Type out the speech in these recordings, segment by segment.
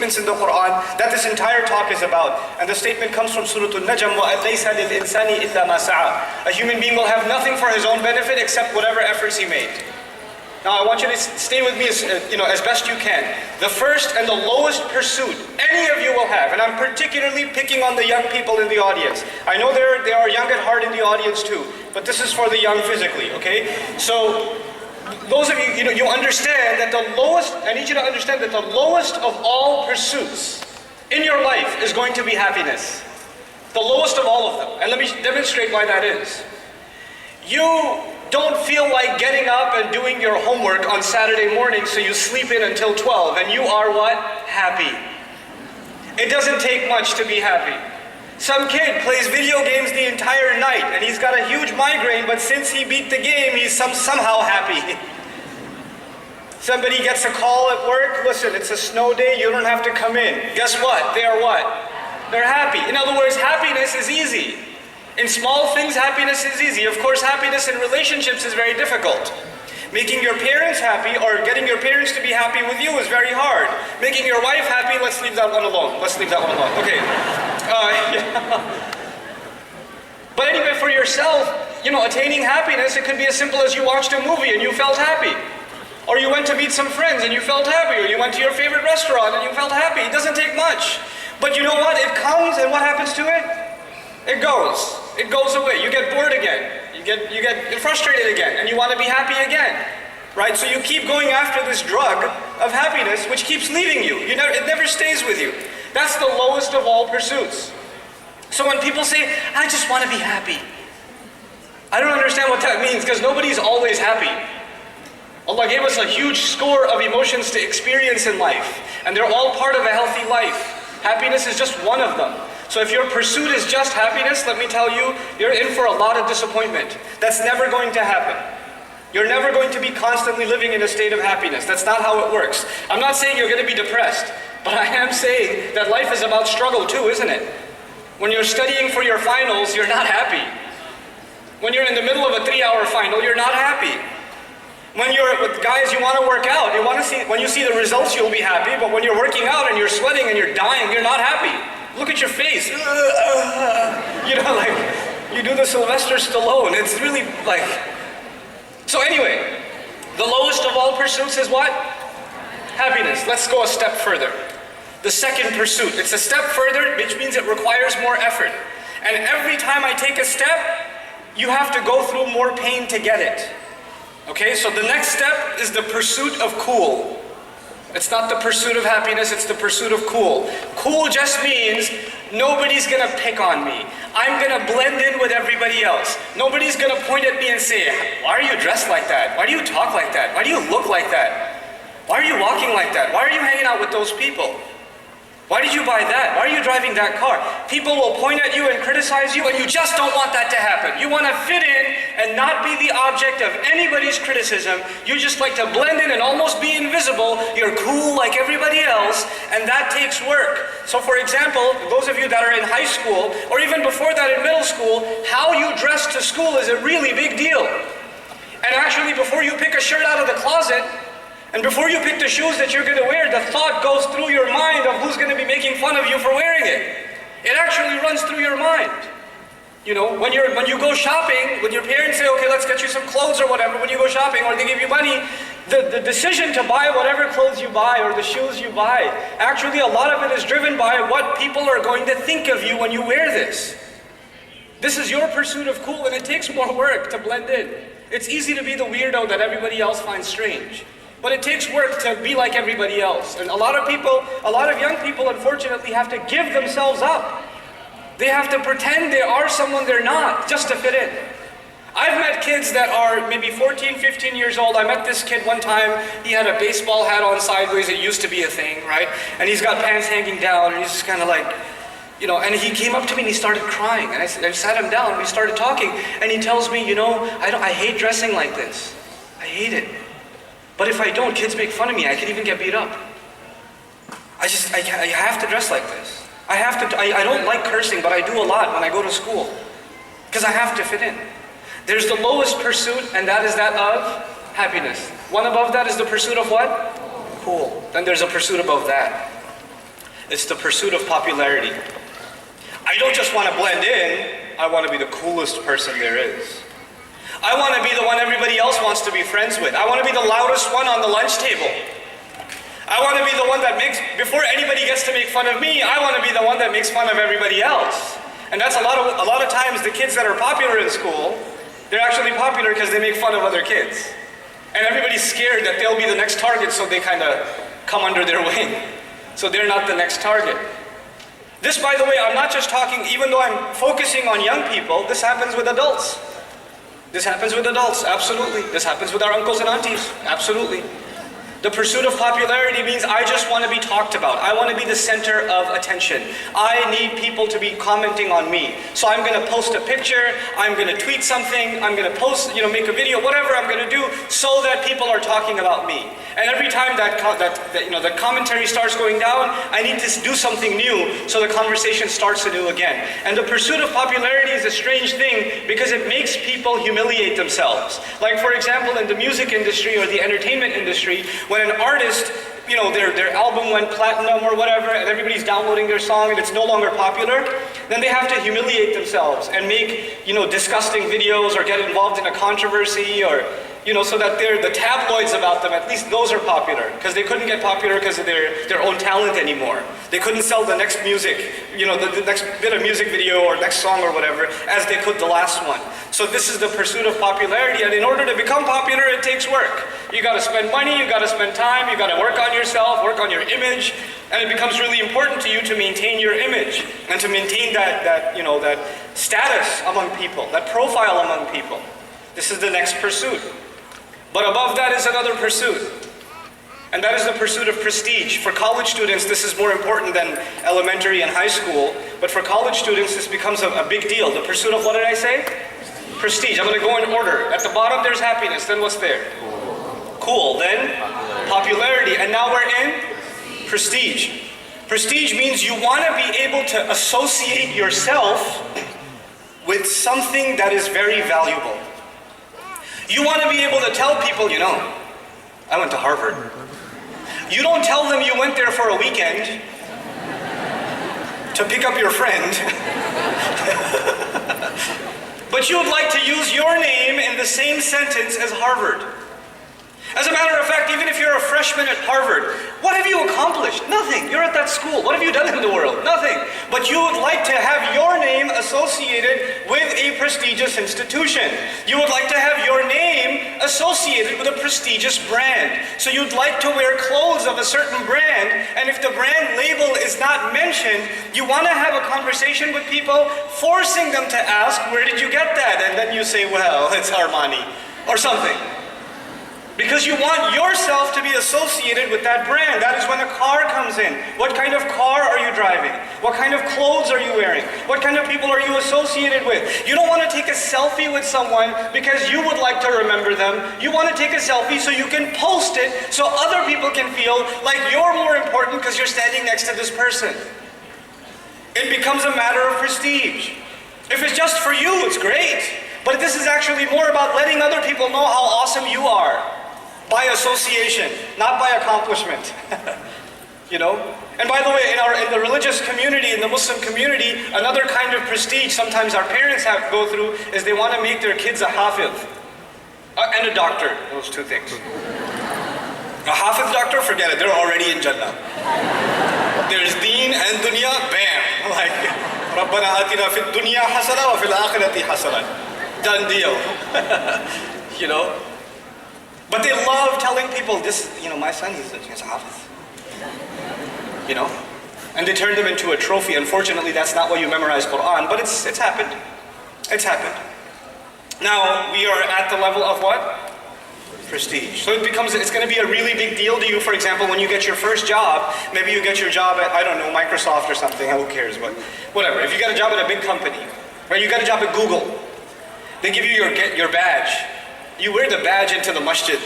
statements in the Quran that this entire talk is about. And the statement comes from Surah An-Najm, وَأَلَيْسَ لِلْإِنسَانِ إِلَّا مَا سَعَى. A human being will have nothing for his own benefit except whatever efforts he made. Now I want you to stay with me as best you can. The first and the lowest pursuit any of you will have, and I'm particularly picking on the young people in the audience. I know they are young at heart in the audience too, but this is for the young physically, okay? So those of you, you understand that the lowest, I need you to understand that the lowest of all pursuits in your life is going to be happiness. The lowest of all of them. And let me demonstrate why that is. You don't feel like getting up and doing your homework on Saturday morning, so you sleep in until 12, and you are what? Happy. It doesn't take much to be happy. Some kid plays video games the entire night, and he's got a huge migraine, but since he beat the game, he's somehow happy. Somebody gets a call at work, listen, it's a snow day, you don't have to come in. Guess what? They are what? They're happy. In other words, happiness is easy. In small things, happiness is easy. Of course, happiness in relationships is very difficult. Making your parents happy or getting your parents to be happy with you is very hard. Making your wife happy, let's leave that one alone. Let's leave that one alone. Okay. But anyway, for yourself, attaining happiness, it could be as simple as you watched a movie and you felt happy. Or you went to meet some friends and you felt happy. Or you went to your favorite restaurant and you felt happy. It doesn't take much. But you know what? It comes, and what happens to it? It goes. It goes away. You get bored again. You get frustrated again, and you want to be happy again, right? So you keep going after this drug of happiness, which keeps leaving you. It never stays with you. That's the lowest of all pursuits. So when people say, I just want to be happy, I don't understand what that means, because nobody's always happy. Allah gave us a huge score of emotions to experience in life, and they're all part of a healthy life. Happiness is just one of them. So if your pursuit is just happiness, let me tell you, you're in for a lot of disappointment. That's never going to happen. You're never going to be constantly living in a state of happiness. That's not how it works. I'm not saying you're going to be depressed, but I am saying that life is about struggle too, isn't it? When you're studying for your finals, you're not happy. When you're in the middle of a 3-hour final, you're not happy. When you're with guys, you want to work out. When you see the results, you'll be happy. But when you're working out and you're sweating and you're dying, you're not happy. Look at your face. You do the Sylvester Stallone. It's really like... So anyway, the lowest of all pursuits is what? Happiness. Let's go a step further. The second pursuit. It's a step further, which means it requires more effort. And every time I take a step, you have to go through more pain to get it. Okay, so the next step is the pursuit of cool. It's not the pursuit of happiness, it's the pursuit of cool. Cool just means nobody's gonna pick on me. I'm gonna blend in with everybody else. Nobody's gonna point at me and say, why are you dressed like that? Why do you talk like that? Why do you look like that? Why are you walking like that? Why are you hanging out with those people? Why did you buy that? Why are you driving that car? People will point at you and criticize you, and you just don't want that to happen. You want to fit in and not be the object of anybody's criticism. You just like to blend in and almost be invisible. You're cool like everybody else, and that takes work. So for example, those of you that are in high school, or even before that in middle school, how you dress to school is a really big deal. And actually, before you pick a shirt out of the closet, and before you pick the shoes that you're going to wear, the thought goes through your mind of who's going to be making fun of you for wearing it. It actually runs through your mind. When you go shopping, when your parents say, okay, let's get you some clothes or whatever, when you go shopping or they give you money, the decision to buy whatever clothes you buy or the shoes you buy, actually a lot of it is driven by what people are going to think of you when you wear this. This is your pursuit of cool, and it takes more work to blend in. It's easy to be the weirdo that everybody else finds strange. But it takes work to be like everybody else. And a lot of young people, unfortunately, have to give themselves up. They have to pretend they are someone they're not, just to fit in. I've met kids that are maybe 14, 15 years old. I met this kid one time. He had a baseball hat on sideways. It used to be a thing, right? And he's got pants hanging down, and he's just kind of like, and he came up to me and he started crying. And I sat him down, and we started talking. And he tells me, I hate dressing like this. I hate it. But if I don't, kids make fun of me. I could even get beat up. I have to dress like this. I don't like cursing, but I do a lot when I go to school. Because I have to fit in. There's the lowest pursuit, and that is that of happiness. One above that is the pursuit of what? Cool. Then there's a pursuit above that. It's the pursuit of popularity. I don't just want to blend in, I want to be the coolest person there is. I want to be the one everybody else wants to be friends with. I want to be the loudest one on the lunch table. I want to be the one that before anybody gets to make fun of me, I want to be the one that makes fun of everybody else. And that's a lot of times the kids that are popular in school, they're actually popular because they make fun of other kids. And everybody's scared that they'll be the next target, so they kind of come under their wing. So they're not the next target. This, by the way, I'm not just talking, even though I'm focusing on young people, this happens with adults. This happens with adults, absolutely. This happens with our uncles and aunties, absolutely. The pursuit of popularity means I just want to be talked about. I want to be the center of attention. I need people to be commenting on me. So I'm going to post a picture, I'm going to tweet something, I'm going to post, make a video, whatever I'm going to do so that people are talking about me. And every time that commentary starts going down, I need to do something new so the conversation starts anew again. And the pursuit of popularity is a strange thing because it makes people humiliate themselves. Like for example, in the music industry or the entertainment industry, when an artist, their album went platinum or whatever, and everybody's downloading their song and it's no longer popular, then they have to humiliate themselves and make, disgusting videos or get involved in a controversy or, so that the tabloids about them, at least those are popular, because they couldn't get popular because of their own talent anymore. They couldn't sell the next music, the next bit of music video or next song or whatever, as they could the last one. So this is the pursuit of popularity, and in order to become popular, it takes work. You got to spend money, you got to spend time, you got to work on yourself, work on your image, and it becomes really important to you to maintain your image and to maintain that status among people, that profile among people. This is the next pursuit. But above that is another pursuit, and that is the pursuit of prestige. For college students, this is more important than elementary and high school, but for college students, this becomes a big deal. The pursuit of, what did I say? Prestige. I'm going to go in order. At the bottom, there's happiness. Then what's there? Cool. Then popularity. And now we're in prestige. Prestige means you want to be able to associate yourself with something that is very valuable. You want to be able to tell people, I went to Harvard. You don't tell them you went there for a weekend to pick up your friend. But you would like to use your name in the same sentence as Harvard. As a matter of fact, even if you're a freshman at Harvard, what have you accomplished? Nothing. You're at that school. What have you done in the world? Nothing. But you would like to have your name associated with a prestigious institution. You would like to have your name associated with a prestigious brand. So you'd like to wear clothes of a certain brand, and if the brand label is not mentioned, you want to have a conversation with people, forcing them to ask, where did you get that? And then you say, well, it's Armani, or something. Because you want yourself to be associated with that brand. That is when a car comes in. What kind of car are you driving? What kind of clothes are you wearing? What kind of people are you associated with? You don't want to take a selfie with someone because you would like to remember them. You want to take a selfie so you can post it so other people can feel like you're more important because you're standing next to this person. It becomes a matter of prestige. If it's just for you, it's great. But this is actually more about letting other people know how awesome you are. By association, not by accomplishment. And by the way, in the religious community, in the Muslim community, another kind of prestige sometimes our parents have to go through is they want to make their kids a hafiz. And a doctor, those two things. A hafiz doctor, forget it, they're already in Jannah. There's deen and dunya, bam. Like, رَبَّنَا آتِنَا فِي الدُّنْيَا حَسَنًا وَفِي الْآخِرَةِ حَسَنًا. Done deal. But they love telling people, this, my son, he's a hafiz. And they turn them into a trophy. Unfortunately, that's not why you memorize Quran, but it's happened. It's happened. Now, we are at the level of what? Prestige. So it's going to be a really big deal to you, for example, when you get your first job. Maybe you get your job at, I don't know, Microsoft or something, who cares, but whatever. If you get a job at a big company, right, you got a job at Google, they give you your badge. You wear the badge into the masjid.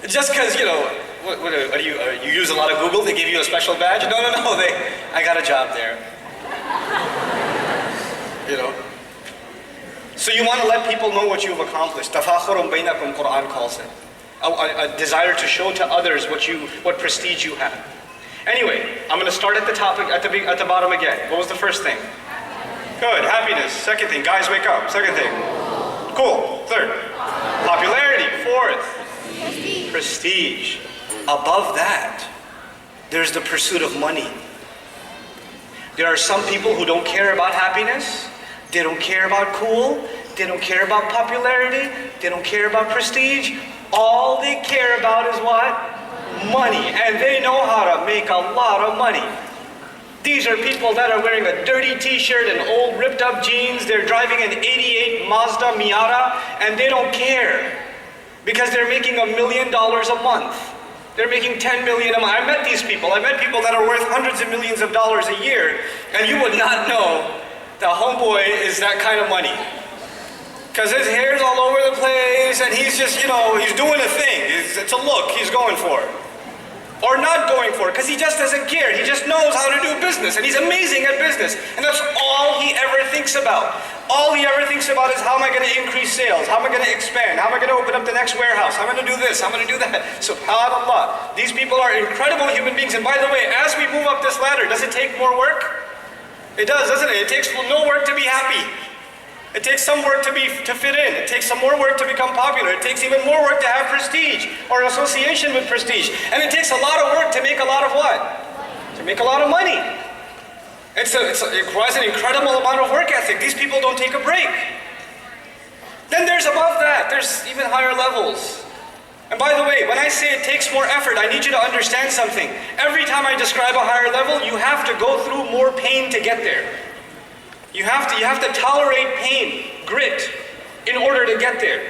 Just because, you use a lot of Google, they give you a special badge? No, I got a job there. So you want to let people know what you've accomplished. Tafakhurun bainakum, Quran calls it. a desire to show to others what prestige you have. Anyway, I'm going to start at the top, at the bottom again. What was the first thing? Good, happiness. Second thing, guys wake up. Second thing, cool. Third, popularity. Fourth, prestige. Above that, there's the pursuit of money. There are some people who don't care about happiness. They don't care about cool. They don't care about popularity. They don't care about prestige. All they care about is what? Money. And they know how to make a lot of money. These are people that are wearing a dirty t-shirt and old ripped up jeans. They're driving an 88 Mazda Miata and they don't care because they're making $1 million a month. They're making 10 million a month. I met these people. I met people that are worth hundreds of millions of dollars a year, and you would not know that homeboy is that kind of money. Because his hair's all over the place, and he's just, he's doing a thing. It's a look he's going for. Or not going for it, because he just doesn't care. He just knows how to do business, and he's amazing at business. And that's all he ever thinks about. All he ever thinks about is how am I going to increase sales? How am I going to expand? How am I going to open up the next warehouse? How am I going to do this? How am I going to do that? SubhanAllah. These people are incredible human beings. And by the way, as we move up this ladder, does it take more work? It does, doesn't it? It takes no work to be happy. It takes some work to fit in. It takes some more work to become popular. It takes even more work to have prestige or association with prestige. And it takes a lot of work to make a lot of what? To make a lot of money. It requires an incredible amount of work ethic. These people don't take a break. Then there's above that. There's even higher levels. And by the way, when I say it takes more effort, I need you to understand something. Every time I describe a higher level, you have to go through more pain to get there. You have to tolerate pain, grit, in order to get there.